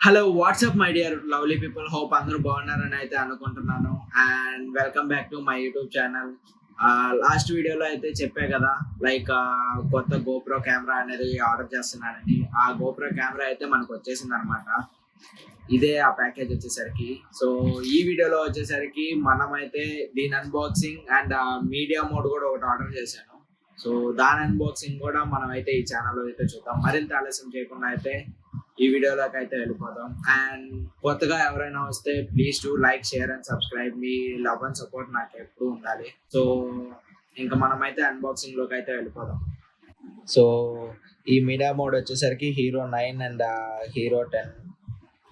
Hello WhatsApp my dear lovely people hope అందరూ బాగున్నారని అయితే అనుకుంటున్నాను and welcome back to my YouTube channel. Last వీడియోలో అయితే చెప్పే కదా, లైక్ కొత్త గోప్రో కెమెరా అనేది ఆర్డర్ చేస్తున్నానని. ఆ గోప్రో కెమెరా అయితే మనకు వచ్చేసింది అనమాట. ఇదే ఆ ప్యాకేజ్ వచ్చేసరికి. సో ఈ వీడియోలో వచ్చేసరికి మనమైతే దీని అన్బాక్సింగ్ అండ్ మీడియా మోడ్ కూడా ఒకటి ఆర్డర్ చేశాను. సో దాని అన్బాక్సింగ్ కూడా మనం అయితే ఈ ఛానల్లో అయితే చూద్దాం. మరింత ఆలస్యం చేయకుండా అయితే ఈ వీడియోలోకి అయితే వెళ్ళిపోదాం. అండ్ కొత్తగా ఎవరైనా వస్తే please to like, share and subscribe. Me love and support నాకు ఎప్పుడు ఉండాలి. సో ఇంకా మనమైతే అన్బాక్సింగ్ లోకి అయితే వెళ్ళిపోదాం. సో ఈ మీడియా మోడ్ వచ్చేసరికి హీరో 9 అండ్ హీరో 10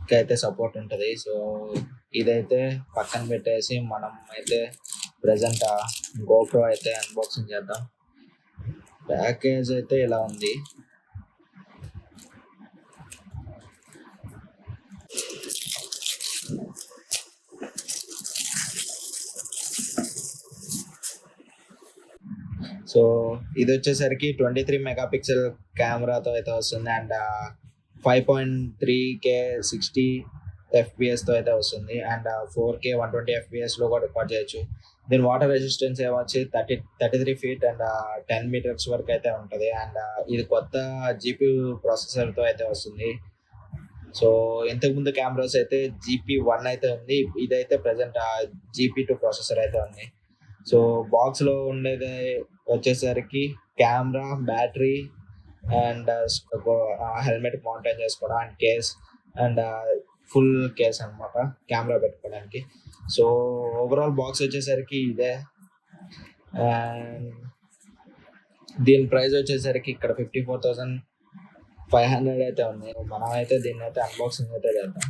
కి అయితే సపోర్ట్ ఉంటుంది. సో ఇదైతే పక్కన పెట్టేసి మనం అయితే ప్రజెంట్ గోప్రో అయితే అన్బాక్సింగ్ చేద్దాం. ప్యాకేజ్ అయితే ఇలా ఉంది. సో ఇది వచ్చేసరికి 23 మెగాపిక్సెల్ కెమెరాతో అయితే వస్తుంది అండ్ 5.3K 60 FPS అయితే వస్తుంది అండ్ 4K 120 FPS కూడా రికార్డ్ చేయొచ్చు. దీని వాటర్ రెసిస్టెన్స్ ఏమొచ్చి 33 feet అండ్ 10 meters వరకు అయితే ఉంటుంది. అండ్ ఇది కొత్త GPU ప్రాసెసర్తో అయితే వస్తుంది. సో ఇంతకుముందు కెమెరాస్ అయితే GP1 అయితే ఉంది, ఇదైతే ప్రజెంట్ GP2 ప్రాసెసర్ అయితే ఉంది. సో బాక్స్లో ఉండేది వచ్చేసరికి camera, battery and helmet mounting చేసుకోవడం and case and full case అనమాట కెమెరా పెట్టుకోవడానికి. సో ఓవరాల్ బాక్స్ వచ్చేసరికి ఇదే. అండ్ దీని ప్రైస్ వచ్చేసరికి ఇక్కడ 54,500 అయితే ఉంది. మనం అయితే దీన్ని అయితే అన్బాక్సింగ్ అయితే చేద్దాం.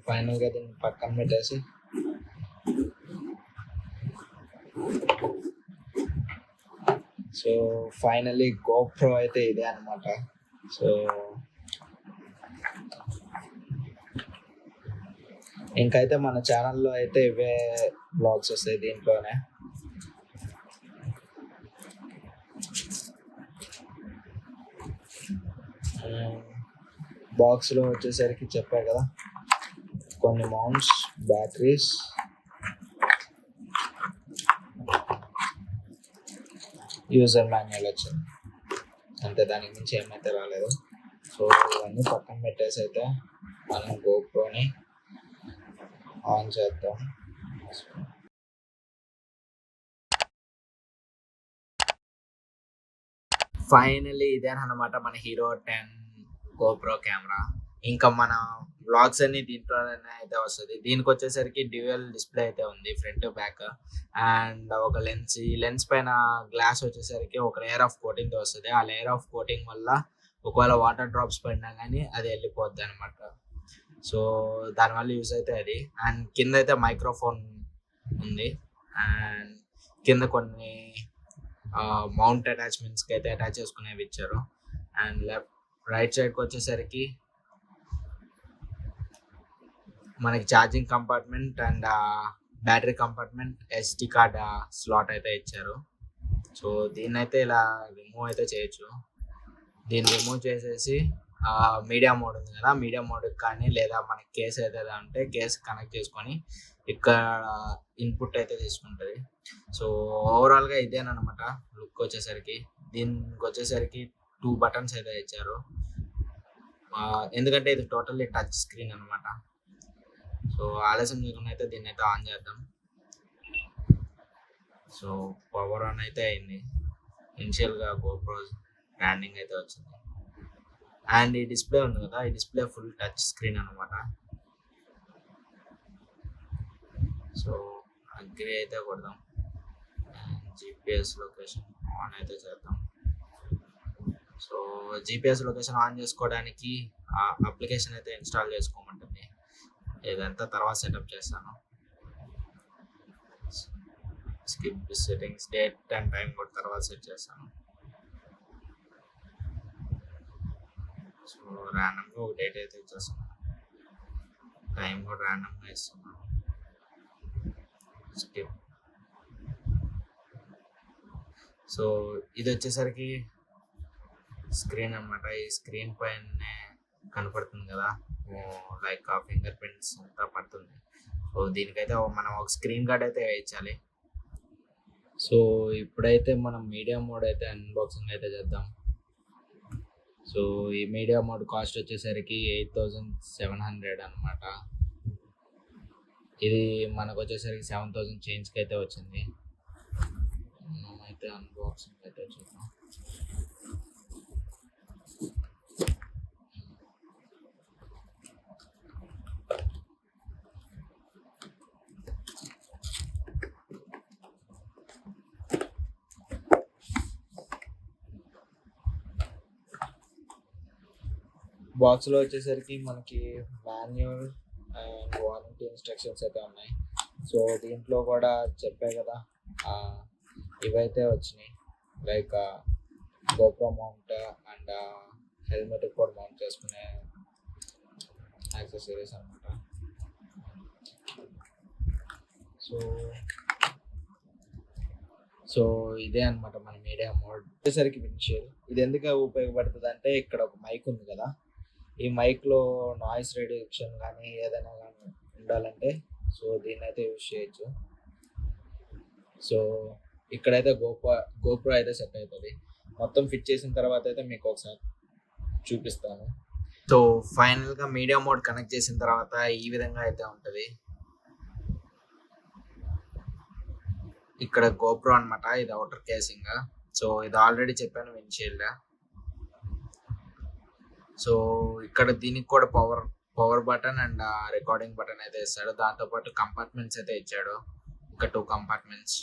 ఫైనల్గా దీన్ని పక్కన పెట్టేసి సో ఫైనల్లీ గోప్రో అయితే ఇదే అనమాట. సో ఇంకైతే మన ఛానల్లో అయితే ఇవే బ్లాగ్స్ వస్తాయి దీంట్లోనే. బాక్స్లో వచ్చేసరికి చెప్పా కదా, కొన్ని మౌంట్స్, బ్యాటరీస్, యూజర్ మాన్యువల్ వచ్చింది అంతే, దానికి మించి ఏమైతే రాలేదు. సో ఇవన్నీ పక్కన పెట్టేసి అయితే మనం గోప్రోని ఆన్ చేద్దాం. ఫైనల్లీ ఇదేనమాట మన హీరో 10 గోప్రో కెమెరా. ఇంకా మన వ్లాగ్స్ అన్ని దీంట్లోనే అయితే వస్తుంది. దీనికి వచ్చేసరికి డ్యూయల్ డిస్ప్లే అయితే ఉంది, ఫ్రంట్ బ్యాక్ అండ్ ఒక లెన్స్. ఈ లెన్స్ పైన గ్లాస్ వచ్చేసరికి ఒక లేయర్ ఆఫ్ కోటింగ్ వస్తుంది. ఆ లేయర్ ఆఫ్ కోటింగ్ వల్ల ఒకవేళ వాటర్ డ్రాప్స్ పడినా కానీ అది వెళ్ళిపోద్ది అనమాట. సో దానివల్ల యూస్ అయితే అది. అండ్ కింద అయితే మైక్రోఫోన్ ఉంది అండ్ కింద కొన్ని మౌంట్ అటాచ్మెంట్స్కి అయితే అటాచ్ చేసుకునేవి ఇచ్చారు. అండ్ రైట్ సైడ్కి వచ్చేసరికి మనకి charging compartment and battery compartment, SD card slot అయితే ఇచ్చారు. సో దీన్ని అయితే ఇలా రిమూవ్ అయితే చేయొచ్చు. దీన్ని రిమూవ్ చేసేసి మీడియా మోడ్ ఉంది కదా, మీడియా మోడ్కి కానీ లేదా మనకి కేస్ అయితే ఉంటే కేస్ కనెక్ట్ చేసుకొని ఇక్కడ ఇన్పుట్ అయితే తీసుకుంటుంది. సో ఓవరాల్గా ఇదేనమాట లుక్ వచ్చేసరికి. దీనికి వచ్చేసరికి 2 buttons అయితే ఇచ్చారు, ఎందుకంటే ఇది టోటల్లీ టచ్ స్క్రీన్ అనమాట. సో ఆలస్యం చేయకుండా అయితే దీన్ని అయితే ఆన్ చేద్దాం. సో పవర్ ఆన్ అయితే అయింది. ఇనిషియల్గా గోప్రో బ్రాండింగ్ అయితే వచ్చింది. అండ్ ఈ డిస్ప్లే ఉంది కదా, ఈ డిస్ప్లే ఫుల్ టచ్ స్క్రీన్ అనమాట. సో అగ్రి అయితే కొడదాం. GPS లొకేషన్ ఆన్ అయితే చేద్దాం. సో GPS లొకేషన్ ఆన్ చేసుకోవడానికి ఆ అప్లికేషన్ అయితే ఇన్స్టాల్ చేసుకోమంటుంది. ఇదంతా తర్వాత సెటప్ చేస్తాను. Skip settings, date and time కూడా తర్వాత సెట్ చేస్తాను. సో ర్యాండమ్గా ఒక డేట్ అయితే ఇచ్చేస్తాను, టైం కూడా ర్యాండమ్గా ఇస్తున్నాను. స్కిప్ సో ఇది వచ్చేసరికి స్క్రీన్ అన్నమాట. ఈ స్క్రీన్ పైనే కనపడుతుంది కదా, లైక్ ఆ ఫింగర్ ప్రింట్స్ అంతా పడుతుంది. సో దీనికైతే మనం ఒక స్క్రీన్ గార్డ్ అయితే వేయించాలి. సో ఇప్పుడైతే మనం మీడియా మోడ్ అయితే అన్బాక్సింగ్ అయితే చేద్దాం. సో ఈ మీడియా మోడ్ కాస్ట్ వచ్చేసరికి 8700 అనమాట. ఇది మనకు వచ్చేసరికి 7000 చేంజ్కి అయితే వచ్చింది. మనమైతే అన్బాక్సింగ్ అయితే చూద్దాం. బాక్స్లో వచ్చేసరికి మనకి మాన్యువల్ అండ్ వారంటీ ఇన్స్ట్రక్షన్స్ అయితే ఉన్నాయి. సో దీంట్లో కూడా చెప్పే కదా, ఇవైతే వచ్చినాయి, like GoPro mount and helmet కూడా మౌంట్ చేసుకునే యాక్సెసరీస్ అనమాట. సో ఇదే అనమాట మన మీడియా మోడ్. వచ్చేసరికి విండ్షీల్డ్. ఇది ఎందుకు ఉపయోగపడుతుంది అంటే, ఇక్కడ ఒక మైక్ ఉంది కదా, ఈ మైక్లో నాయిస్ రిడక్షన్ కానీ ఏదైనా కానీ ఉండాలంటే సో దీన్ని అయితే యూజ్ చేయొచ్చు. సో ఇక్కడైతే గోప్రో అయితే సెట్ అవుతుంది. మొత్తం ఫిట్ చేసిన తర్వాత అయితే మీకు ఒకసారి చూపిస్తాను. సో ఫైనల్గా మీడియా మోడ్ కనెక్ట్ చేసిన తర్వాత ఈ విధంగా అయితే ఉంటుంది. ఇక్కడ గోప్రో అనమాట, ఇది అవుటర్ కేసింగ్. సో ఇది ఆల్రెడీ చెప్పాను, విండ్షీల్డ్. సో ఇక్కడ దీనికి కూడా power button and recording button అయితే ఇస్తాడు. దాంతోపాటు కంపార్ట్మెంట్స్ అయితే ఇచ్చాడు, ఇంకా 2 కంపార్ట్మెంట్స్.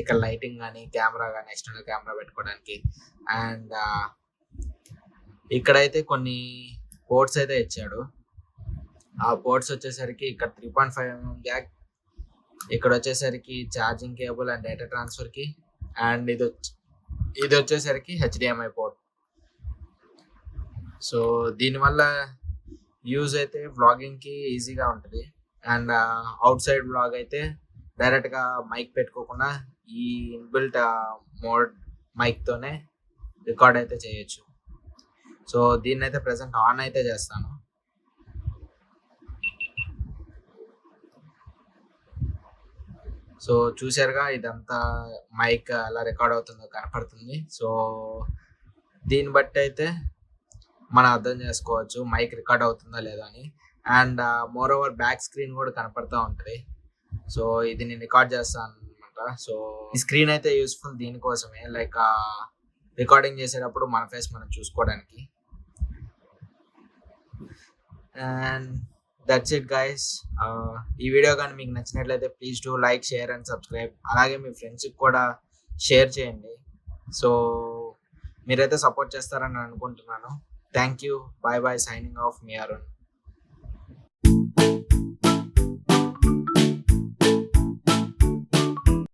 ఇక్కడ లైటింగ్ కానీ కెమెరా కానీ ఎక్స్టర్నల్ కెమెరా పెట్టుకోవడానికి. అండ్ ఇక్కడైతే కొన్ని పోర్ట్స్ అయితే ఇచ్చాడు. ఆ పోర్ట్స్ వచ్చేసరికి ఇక్కడ 3.5mm జాక్, ఇక్కడ వచ్చేసరికి ఛార్జింగ్ కేబుల్ అండ్ డేటా ట్రాన్స్ఫర్కి, అండ్ ఇది వచ్చేసరికి HDMI పోర్ట్. సో దీనివల్ల యూజ్ అయితే వ్లాగింగ్కి ఈజీగా ఉంటుంది. అండ్ అవుట్ సైడ్ వ్లాగ్ అయితే డైరెక్ట్గా మైక్ పెట్టుకోకుండా ఈ ఇన్బిల్ట్ మోడ్ మైక్తోనే రికార్డ్ అయితే చేయొచ్చు. సో దీన్ని అయితే ప్రెసెంట్ ఆన్ అయితే చేస్తాను. సో చూసారుగా, ఇదంతా మైక్ ఎలా రికార్డ్ అవుతుందో కనపడుతుంది. సో దీన్ని బట్టి అయితే మనం అర్థం చేసుకోవచ్చు మైక్ రికార్డ్ అవుతుందా లేదా అని. And more over back screen కూడా కనపడుతూ ఉంటుంది. సో ఇది నేను రికార్డ్ చేస్తాను అనమాట. సో ఈ స్క్రీన్ అయితే యూస్ఫుల్ దీనికోసమే, లైక్ రికార్డింగ్ చేసేటప్పుడు మన ఫేస్ మనం చూసుకోవడానికి. And that's it guys. ఈ వీడియో కానీ మీకు నచ్చినట్లయితే please do like, share and subscribe. అలాగే మీ ఫ్రెండ్స్కి కూడా షేర్ చేయండి. సో మీరైతే సపోర్ట్ చేస్తారని అనుకుంటున్నాను. Thank you. Bye bye. Signing off. Me Arun.